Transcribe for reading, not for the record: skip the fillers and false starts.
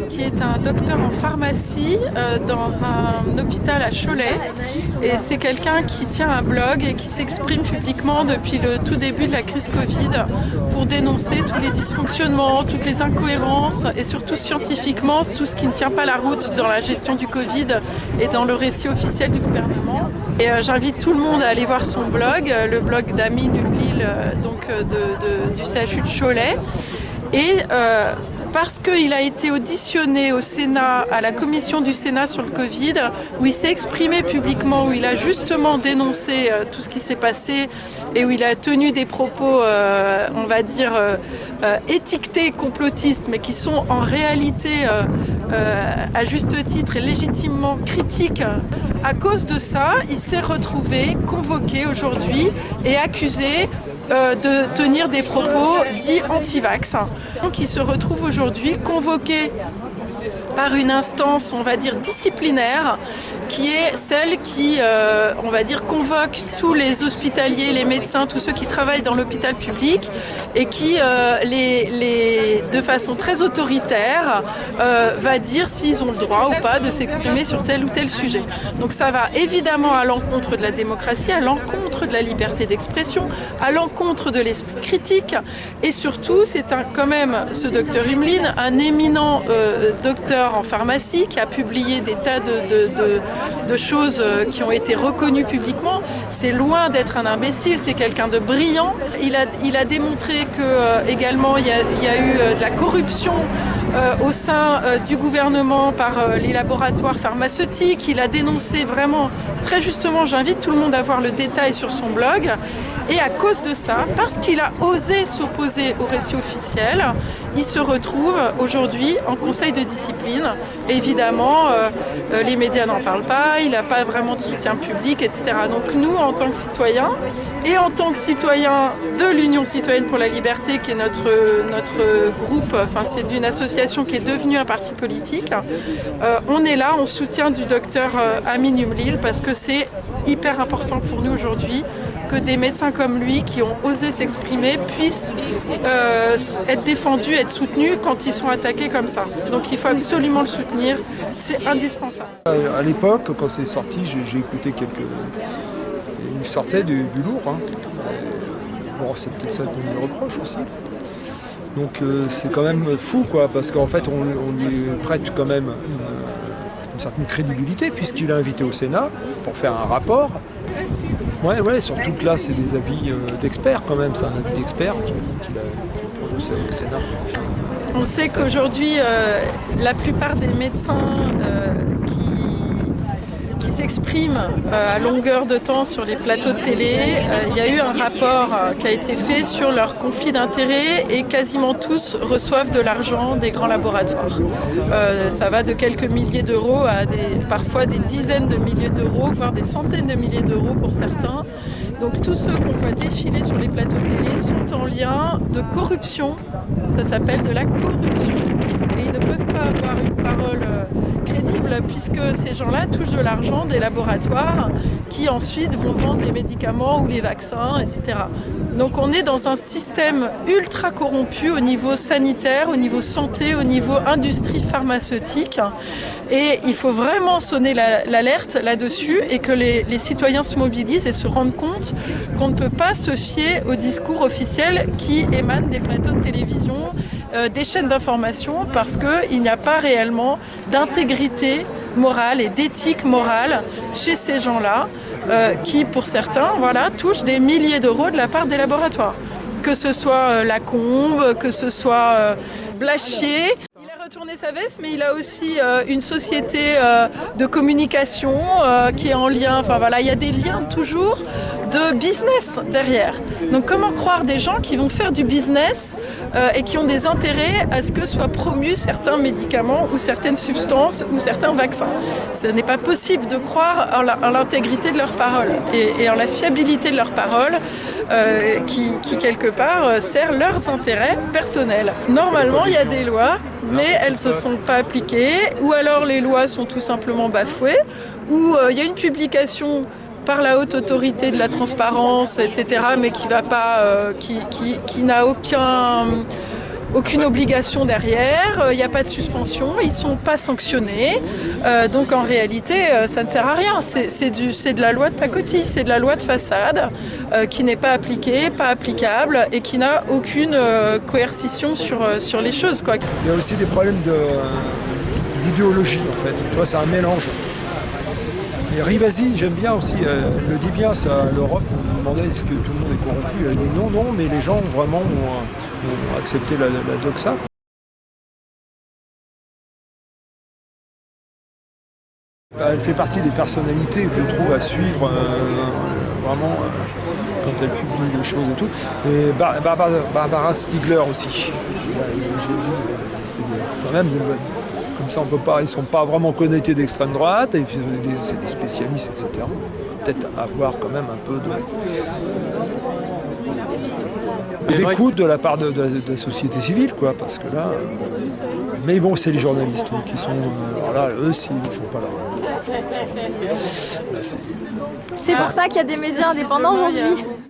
qui est un docteur en pharmacie dans un hôpital à Cholet. Et c'est quelqu'un qui tient un blog et qui s'exprime publiquement depuis le tout début de la crise Covid pour dénoncer tous les dysfonctionnements, toutes les incohérences et surtout scientifiquement tout ce qui ne tient pas la route dans la gestion du Covid et dans le récit officiel du gouvernement. Et j'invite tout le monde à aller voir son blog, le blog d'Amine Umlil, du CHU de Cholet. Et parce qu'il a été auditionné au Sénat, à la commission du Sénat sur le Covid, où il s'est exprimé publiquement, où il a justement dénoncé tout ce qui s'est passé et où il a tenu des propos, on va dire, étiquetés complotistes, mais qui sont en réalité, à juste titre et légitimement critiques. À cause de ça, il s'est retrouvé convoqué aujourd'hui et accusé de tenir des propos dits anti-vax. Donc il se retrouve aujourd'hui convoqué par une instance, on va dire, disciplinaire, qui est celle qui, on va dire, convoque tous les hospitaliers, les médecins, tous ceux qui travaillent dans l'hôpital public et qui, de façon très autoritaire, va dire s'ils ont le droit ou pas de s'exprimer sur tel ou tel sujet. Donc ça va évidemment à l'encontre de la démocratie, à l'encontre de la liberté d'expression, à l'encontre de l'esprit critique et surtout, c'est quand même ce docteur Umlin, un éminent docteur en pharmacie qui a publié des tas de choses qui ont été reconnues publiquement. C'est loin d'être un imbécile, c'est quelqu'un de brillant. Il a démontré que également il y a eu de la corruption au sein du gouvernement par les laboratoires pharmaceutiques. Il a dénoncé vraiment très justement, j'invite tout le monde à voir le détail sur son blog. Et à cause de ça, parce qu'il a osé s'opposer au récit officiel, il se retrouve aujourd'hui en conseil de discipline. Évidemment, les médias n'en parlent pas, il n'a pas vraiment de soutien public, etc. Donc nous, en tant que citoyens, et en tant que citoyens de l'Union citoyenne pour la liberté, qui est notre groupe, enfin c'est une association qui est devenue un parti politique, on est là, on soutient du docteur Amine Umlil, parce que c'est hyper important pour nous aujourd'hui que des médecins comme lui qui ont osé s'exprimer puissent être défendus, être soutenus quand ils sont attaqués comme ça. Donc il faut absolument le soutenir, c'est indispensable. À l'époque, quand c'est sorti, j'ai écouté quelques... Il sortait du lourd. Hein. Bon, c'est peut-être ça qu'on lui reproche aussi. Donc c'est quand même fou, quoi, parce qu'en fait on lui prête quand même une certaine crédibilité puisqu'il est invité au Sénat pour faire un rapport. Ouais, surtout que là, c'est des avis d'experts quand même, c'est un avis d'experts qu'il a prononcé au Sénat. On sait qu'aujourd'hui, la plupart des médecins qui s'expriment à longueur de temps sur les plateaux de télé, il y a eu un rapport qui a été fait sur leur conflit d'intérêts et quasiment tous reçoivent de l'argent des grands laboratoires. Ça va de quelques milliers d'euros à parfois des dizaines de milliers d'euros, voire des centaines de milliers d'euros pour certains. Donc tous ceux qu'on voit défiler sur les plateaux de télé sont en lien de corruption, ça s'appelle de la corruption. Et ils ne peuvent pas avoir une parole crédible puisque ces gens-là touchent de l'argent des laboratoires qui ensuite vont vendre les médicaments ou les vaccins, etc. Donc on est dans un système ultra corrompu au niveau sanitaire, au niveau santé, au niveau industrie pharmaceutique. Et il faut vraiment sonner l'alerte là-dessus et que les citoyens se mobilisent et se rendent compte qu'on ne peut pas se fier au discours officiel qui émane des plateaux de télévision, des chaînes d'information, parce qu'il n'y a pas réellement d'intégrité morale et d'éthique morale chez ces gens-là qui, pour certains, touchent des milliers d'euros de la part des laboratoires. Que ce soit Lacombe, que ce soit Blachier. Il a retourné sa veste, mais il a aussi une société de communication qui est en lien. Enfin voilà, il y a des liens toujours de business derrière. Donc comment croire des gens qui vont faire du business et qui ont des intérêts à ce que soient promus certains médicaments ou certaines substances ou certains vaccins. Ce n'est pas possible de croire en l'intégrité de leurs paroles et en la fiabilité de leurs paroles qui quelque part sert leurs intérêts personnels. Normalement, il y a des lois, mais elles ne se sont pas appliquées, ou alors les lois sont tout simplement bafouées, ou il y a une publication par la haute autorité de la transparence, etc., mais qui va pas, qui n'a aucune obligation derrière, il n'y a pas de suspension, ils ne sont pas sanctionnés. Donc en réalité, ça ne sert à rien. C'est de la loi de pacotille, c'est de la loi de façade qui n'est pas appliquée, pas applicable et qui n'a aucune coercition sur les choses, quoi. Il y a aussi des problèmes d'idéologie en fait. Tu vois, c'est un mélange. Et Rivasi, j'aime bien aussi, elle le dit bien, ça, l'Europe, on me demandait est-ce que tout le monde est corrompu. Elle dit non, mais les gens vraiment ont accepté la doxa. Elle fait partie des personnalités que je trouve à suivre vraiment quand elle publie des choses et tout. Et Barbara Stiegler aussi. C'est quand même comme ça, on peut pas, ils ne sont pas vraiment connectés d'extrême droite, et puis c'est des spécialistes, etc. Peut-être avoir quand même un peu d'écoute de la part de la société civile, quoi, parce que là. Mais bon, c'est les journalistes qui sont. Alors là, eux, s'ils ne font pas là. C'est pour ça qu'il y a des médias indépendants aujourd'hui.